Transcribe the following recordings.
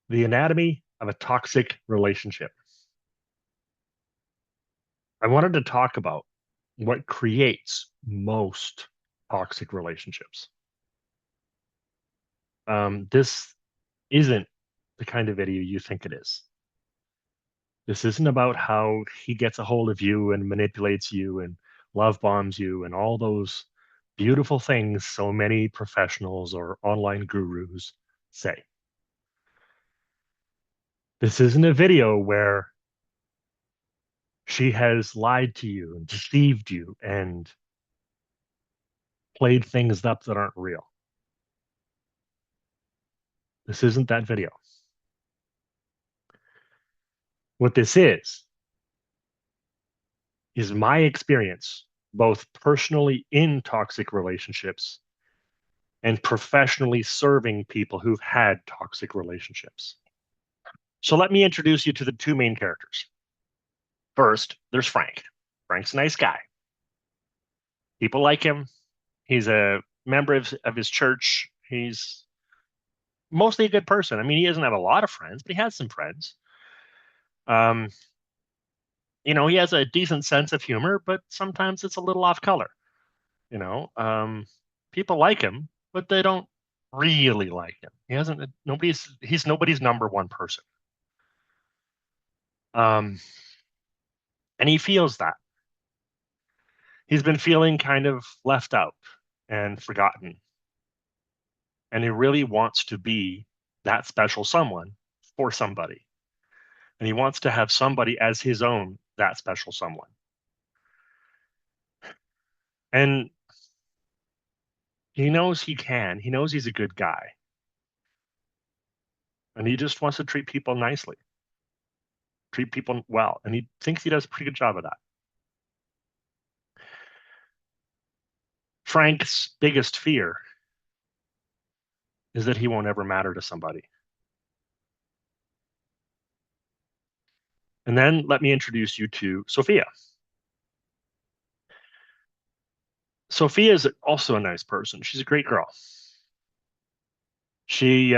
The anatomy of a toxic relationship. I wanted to talk about what creates most toxic relationships. This isn't the kind of video you think it is. This isn't about how he gets a hold of you and manipulates you and love bombs you and all those beautiful things so many professionals or online gurus say. This isn't a video where she has lied to you and deceived you and played things up that aren't real. This isn't that video. What this is my experience, both personally in toxic relationships and professionally serving people who've had toxic relationships. So let me introduce you to the two main characters. First, there's Frank. Frank's a nice guy. People like him. He's a member of his church. He's mostly a good person. I mean, he doesn't have a lot of friends, but he has some friends. Um, he has a decent sense of humor, but sometimes it's a little off color. You know, people like him, but they don't really like him. He's nobody's number one person. Um, and he feels that. He's been feeling kind of left out and forgotten. And he really wants to be that special someone for somebody. And he wants to have somebody as his own, that special someone. And he knows he can. He knows he's a good guy. And he just wants to treat people nicely, treat people well. And he thinks he does a pretty good job of that. Frank's biggest fear is that he won't ever matter to somebody. And then let me introduce you to Sophia. Sophia is also a nice person. She's a great girl. She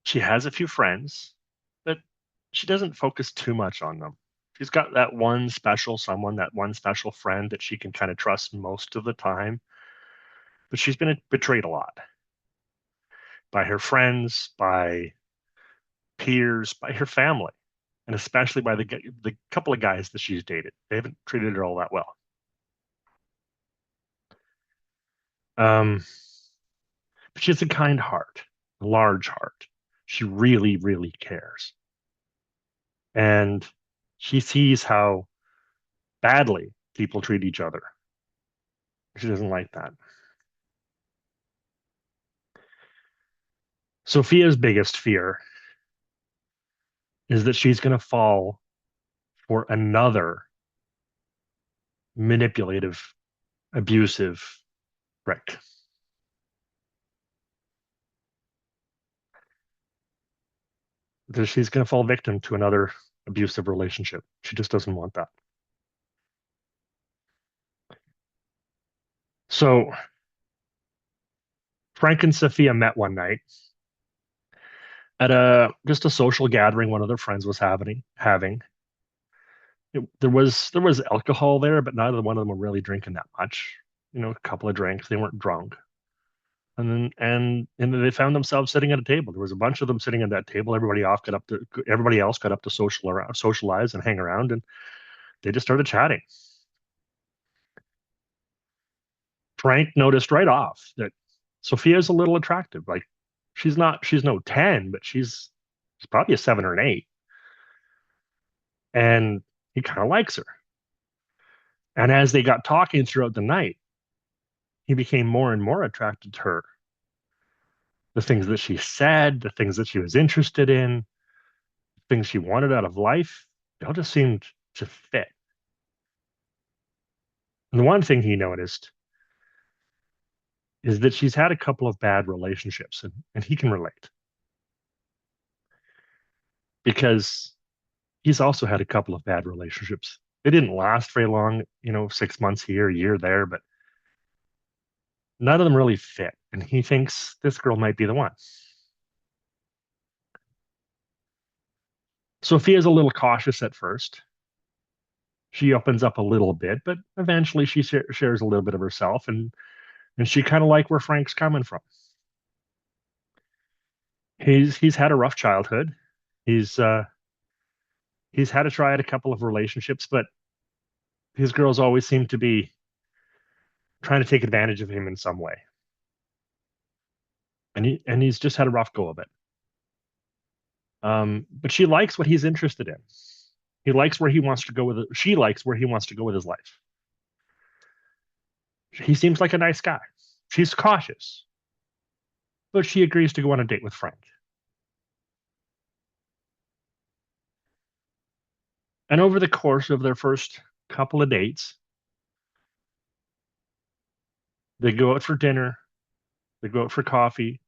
she has a few friends, but she doesn't focus too much on them. She's got that one special someone, that one special friend that she can kind of trust most of the time. But she's been betrayed a lot by her friends, by peers, by her family, and especially by the couple of guys that she's dated. They haven't treated her all that well. Um, but she has a kind heart, a large heart. She really, really cares. And she sees how badly people treat each other. She doesn't like that. Sophia's biggest fear is that she's going to fall for another manipulative, abusive prick. That she's going to fall victim to another abusive relationship. She just doesn't want that. So Frank and Sophia met one night at a just a social gathering one of their friends was having. There was alcohol there, but neither one of them were really drinking that much. A couple of drinks. They weren't drunk. And then they found themselves sitting at a table. There was a bunch of them sitting at that table. Everybody else got up to socialize and hang around, and they just started chatting. Frank noticed right off that Sophia's a little attractive. Like she's no 10, but she's probably a 7 or an 8. And he kind of likes her. And as they got talking throughout the night, he became more and more attracted to her. The things that she said, the things that she was interested in, things she wanted out of life, they all just seemed to fit. And the one thing he noticed is that she's had a couple of bad relationships, and he can relate because he's also had a couple of bad relationships. They didn't last very long, 6 months here, a year there, but none of them really fit. And he thinks this girl might be the one. Sophia's a little cautious at first. She opens up a little bit, but eventually she shares a little bit of herself, and she kind of like where Frank's coming from. He's had a rough childhood. He's uh, he's had to try out a couple of relationships, but his girls always seem to be trying to take advantage of him in some way, and he's just had a rough go of it. But she likes what he's interested in. He likes where he wants to go with it. She likes where he wants to go with his life. He seems like a nice guy. She's cautious, but she agrees to go on a date with Frank. And over the course of their first couple of dates, they go out for dinner, they go out for coffee,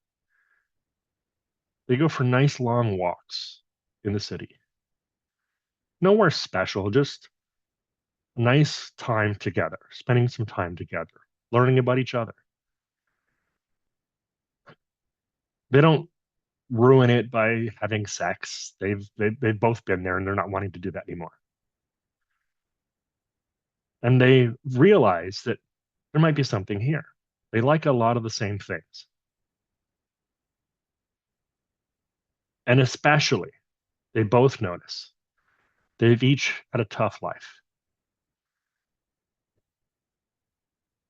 they go for nice long walks in the city. Nowhere special, just a nice time together, spending some time together, learning about each other. They don't ruin it by having sex. They've both been there and they're not wanting to do that anymore. And they realize that there might be something here. They like a lot of the same things. And especially, they both notice they've each had a tough life.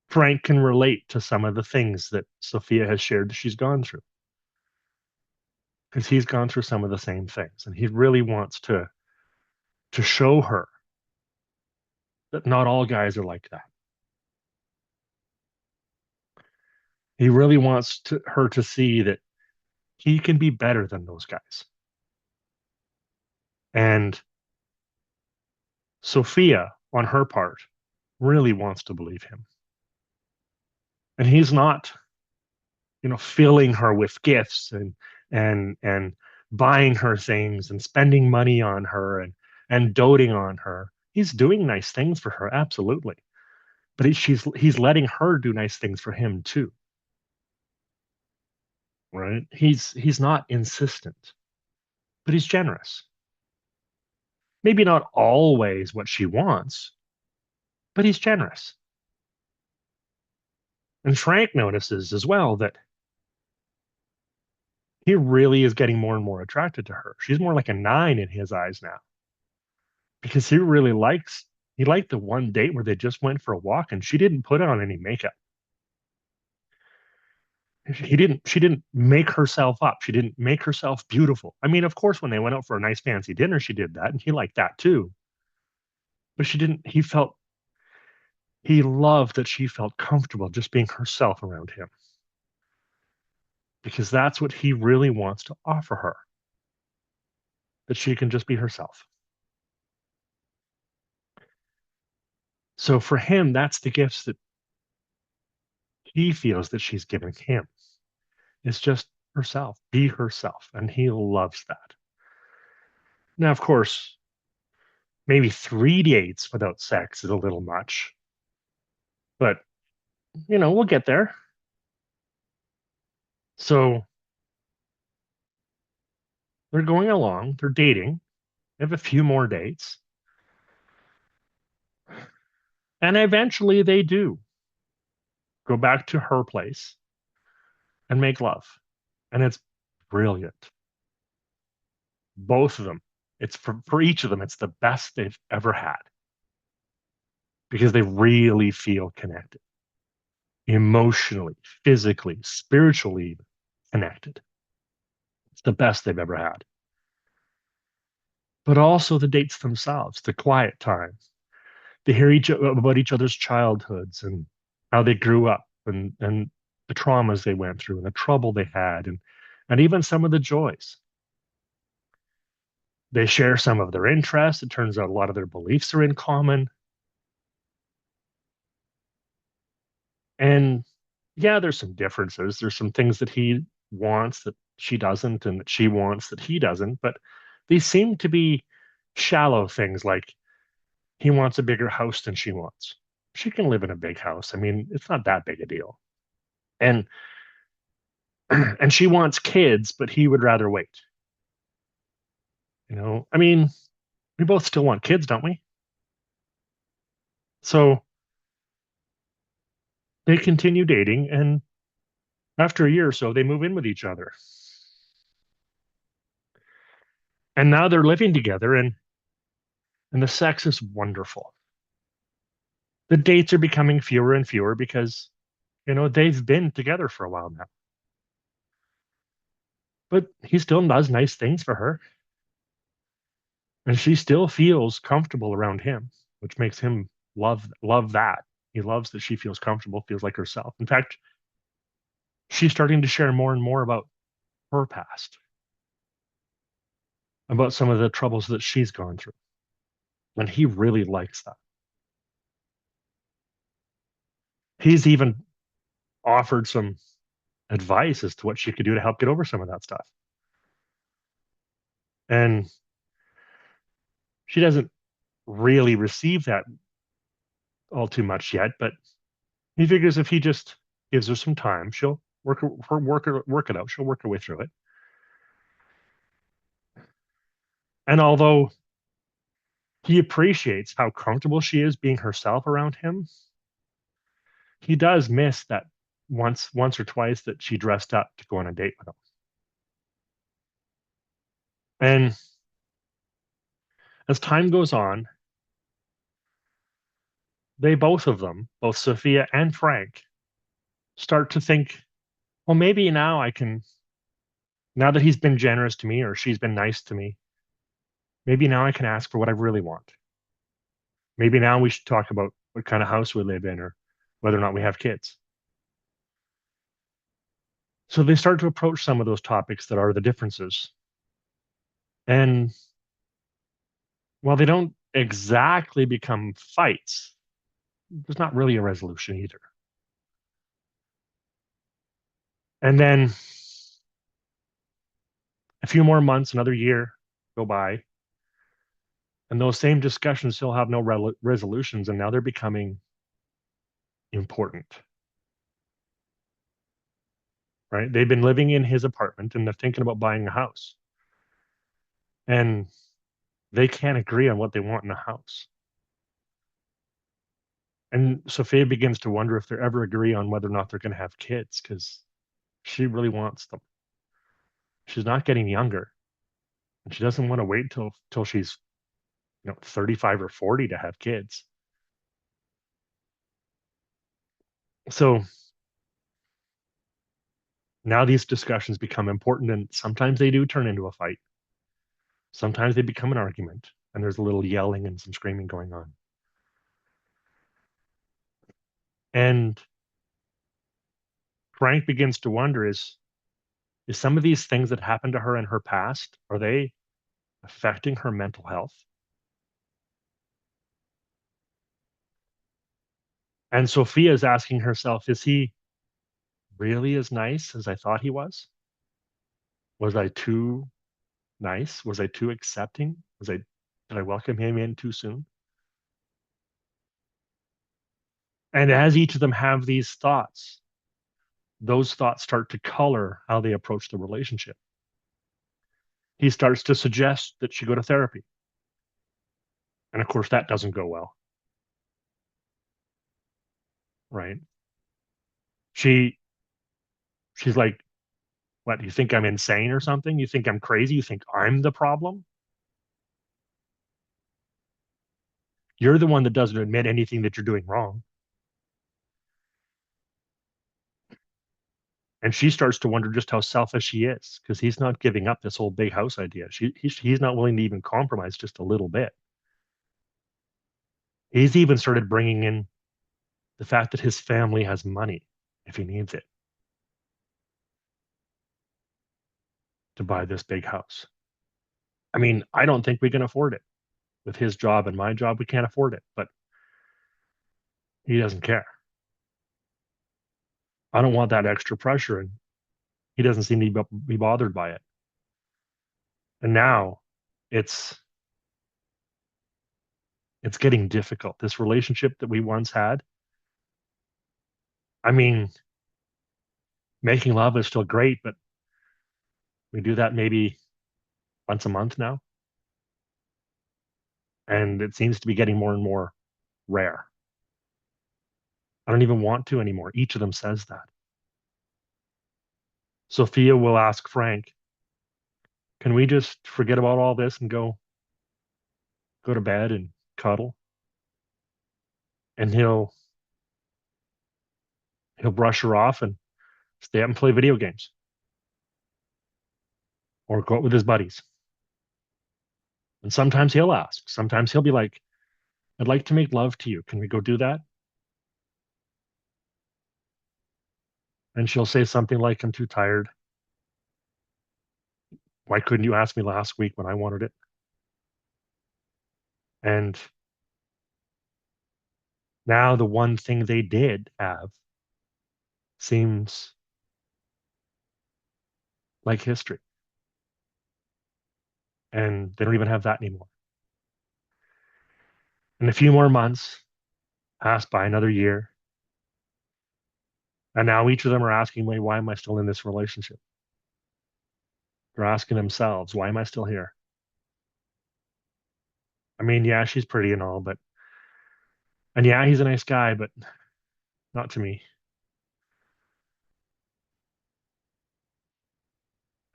Frank can relate to some of the things that Sophia has shared that she's gone through because he's gone through some of the same things. And he really wants to show her that not all guys are like that. He really wants her to see that he can be better than those guys. And Sophia, on her part, really wants to believe him. And he's not, filling her with gifts and buying her things and spending money on her and doting on her. He's doing nice things for her, absolutely. But he's letting her do nice things for him too. Right? He's not insistent, but he's generous. Maybe not always what she wants, but he's generous. And Frank notices as well that he really is getting more and more attracted to her. She's more like a 9 in his eyes now because he liked the one date where they just went for a walk and she didn't put on any makeup. She didn't make herself up. She didn't make herself beautiful. I mean, of course, when they went out for a nice fancy dinner, she did that and he liked that too. But she didn't, he loved that she felt comfortable just being herself around him because that's what he really wants to offer her, that she can just be herself. So for him, that's the gifts that he feels that she's giving him. It's just herself, be herself. And he loves that. Now, of course, maybe 3 dates without sex is a little much, but we'll get there. So they're going along, they're dating, they have a few more dates, and eventually they do go back to her place and make love. And it's brilliant. Both of them. It's for each of them, it's the best they've ever had because they really feel connected emotionally, physically, spiritually connected. It's the best they've ever had. But also the dates themselves, the quiet time. They hear about each other's childhoods and how they grew up and the traumas they went through and the trouble they had and even some of the joys. They share some of their interests. It turns out a lot of their beliefs are in common. And yeah, there's some differences. There's some things that he wants that she doesn't, and that she wants that he doesn't. But these seem to be shallow things like he wants a bigger house than she wants. She can live in a big house. I mean, it's not that big a deal. And and she wants kids, but he would rather wait. I mean, we both still want kids, don't we? So they continue dating, and after a year or so, they move in with each other. And now they're living together, and the sex is wonderful. The dates are becoming fewer and fewer because, they've been together for a while now. But he still does nice things for her, and she still feels comfortable around him, which makes him love that. He loves that she feels comfortable, feels like herself. In fact, she's starting to share more and more about her past, about some of the troubles that she's gone through. And he really likes that. He's even offered some advice as to what she could do to help get over some of that stuff. And she doesn't really receive that all too much yet, but he figures if he just gives her some time, she'll work it out. She'll work her way through it. And although he appreciates how comfortable she is being herself around him, he does miss that once or twice that she dressed up to go on a date with him. And as time goes on, they both of them, both Sophia and Frank, start to think, well, maybe now that he's been generous to me or she's been nice to me, maybe now I can ask for what I really want. Maybe now we should talk about what kind of house we live in or whether or not we have kids. So they start to approach some of those topics that are the differences. And while they don't exactly become fights, there's not really a resolution either. And then a few more months, another year go by, and those same discussions still have no resolutions, and now they're becoming important, right? They've been living in his apartment and they're thinking about buying a house, and they can't agree on what they want in a house. And Sophia begins to wonder if they'll ever agree on whether or not they're going to have kids because she really wants them. She's not getting younger, and she doesn't want to wait till she's 35 or 40 to have kids. So now these discussions become important, and sometimes they do turn into a fight. Sometimes they become an argument, and there's a little yelling and some screaming going on. And Frank begins to wonder is some of these things that happened to her in her past, are they affecting her mental health? And Sophia is asking herself, is he really as nice as I thought he was? Was I too nice? Was I too accepting? Did I welcome him in too soon? And as each of them have these thoughts, those thoughts start to color how they approach the relationship. He starts to suggest that she go to therapy. And of course, that doesn't go well, right? She she's like, what, you think I'm insane or something? You think I'm crazy? You think I'm the problem? You're the one that doesn't admit anything that you're doing wrong. And she starts to wonder just how selfish she is because he's not giving up this whole big house idea. He's not willing to even compromise just a little bit. He's even started bringing in the fact that his family has money if he needs it to buy this big house. I mean, I don't think we can afford it. With his job and my job, we can't afford it, but he doesn't care. I don't want that extra pressure, and he doesn't seem to be bothered by it. And now it's it's getting difficult. This relationship that we once had, I mean, making love is still great, but we do that maybe once a month now. And it seems to be getting more and more rare. I don't even want to anymore. Each of them says that. Sophia will ask Frank, can we just forget about all this and go to bed and cuddle? And he'll brush her off and stay up and play video games or go out with his buddies. And sometimes he'll ask. Sometimes he'll be like, I'd like to make love to you. Can we go do that? And she'll say something like, I'm too tired. Why couldn't you ask me last week when I wanted it? And now the one thing they did have seems like history. And they don't even have that anymore. And a few more months passed by, another year. And now each of them are asking me, why am I still in this relationship? They're asking themselves, why am I still here? I mean, yeah, she's pretty and all, and yeah, he's a nice guy, but not to me.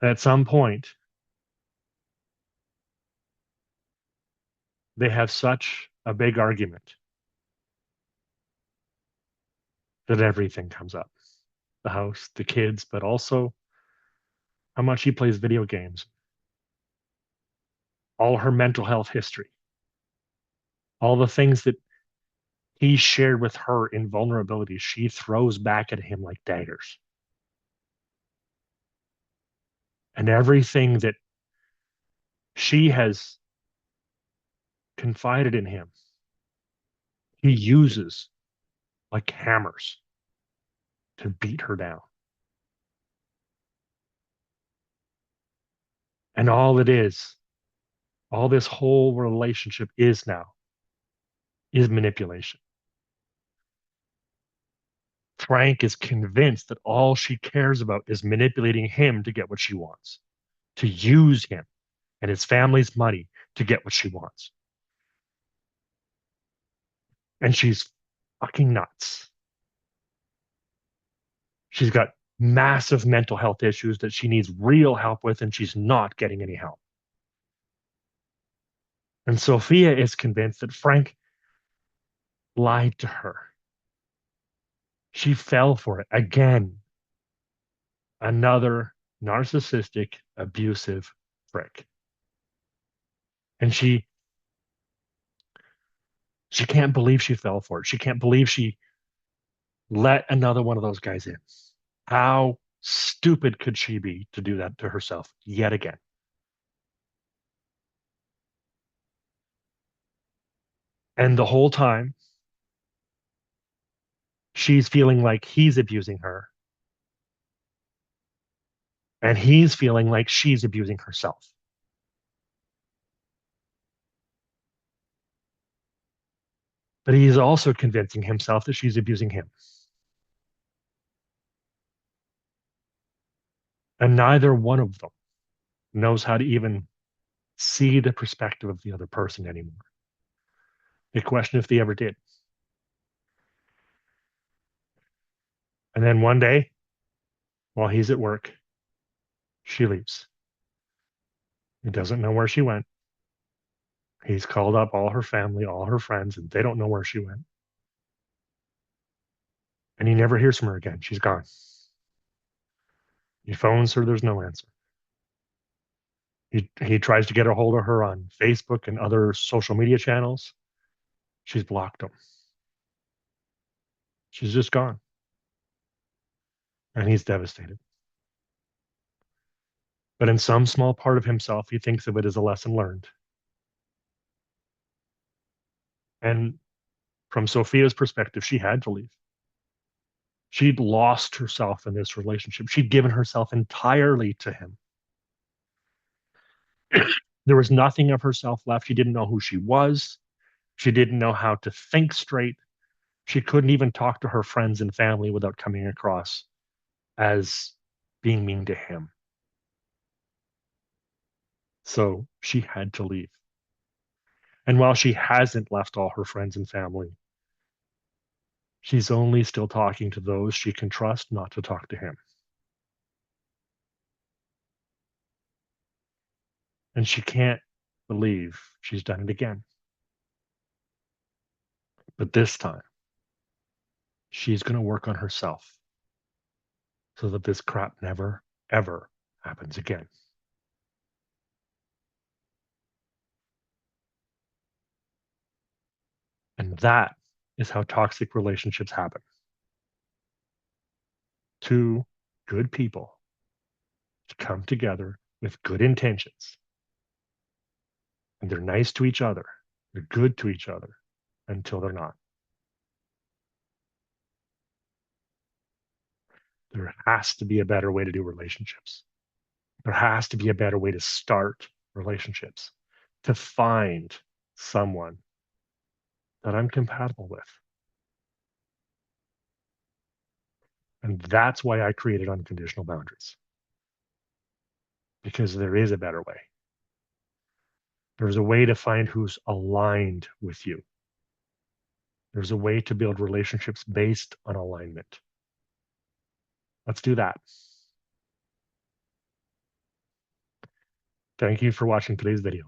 At some point, they have such a big argument that everything comes up, the house, the kids, but also how much he plays video games, all her mental health history, all the things that he shared with her in vulnerability, she throws back at him like daggers. And everything that she has confided in him, he uses like hammers to beat her down. And all it is, all this whole relationship is now, is manipulation. Frank is convinced that all she cares about is manipulating him to get what she wants, to use him and his family's money to get what she wants. And she's fucking nuts. She's got massive mental health issues that she needs real help with, and she's not getting any help. And Sophia is convinced that Frank lied to her. She fell for it again. Another narcissistic, abusive prick. And she can't believe she fell for it. She can't believe she let another one of those guys in. How stupid could she be to do that to herself yet again? And the whole time, she's feeling like he's abusing her, and he's feeling like she's abusing herself. But he's also convincing himself that she's abusing him. And neither one of them knows how to even see the perspective of the other person anymore. They question if they ever did. And then one day, while he's at work, she leaves. He doesn't know where she went. He's called up all her family, all her friends, and they don't know where she went. And he never hears from her again. She's gone. He phones her, there's no answer. He tries to get a hold of her on Facebook and other social media channels. She's blocked him. She's just gone. And he's devastated. But in some small part of himself, he thinks of it as a lesson learned. And from Sophia's perspective, she had to leave. She'd lost herself in this relationship. She'd given herself entirely to him. There was nothing of herself left. She didn't know who she was. She didn't know how to think straight. She couldn't even talk to her friends and family without coming across as being mean to him. So she had to leave. And while she hasn't left all her friends and family, she's only still talking to those she can trust not to talk to him. And she can't believe she's done it again. But this time, she's going to work on herself so that this crap never, ever happens again. And that is how toxic relationships happen. Two good people come together with good intentions, and they're nice to each other, they're good to each other until they're not. There has to be a better way to do relationships. There has to be a better way to start relationships, to find someone that I'm compatible with. And that's why I created unconditional boundaries, because there is a better way. There's a way to find who's aligned with you. There's a way to build relationships based on alignment. Let's do that. Thank you for watching today's video.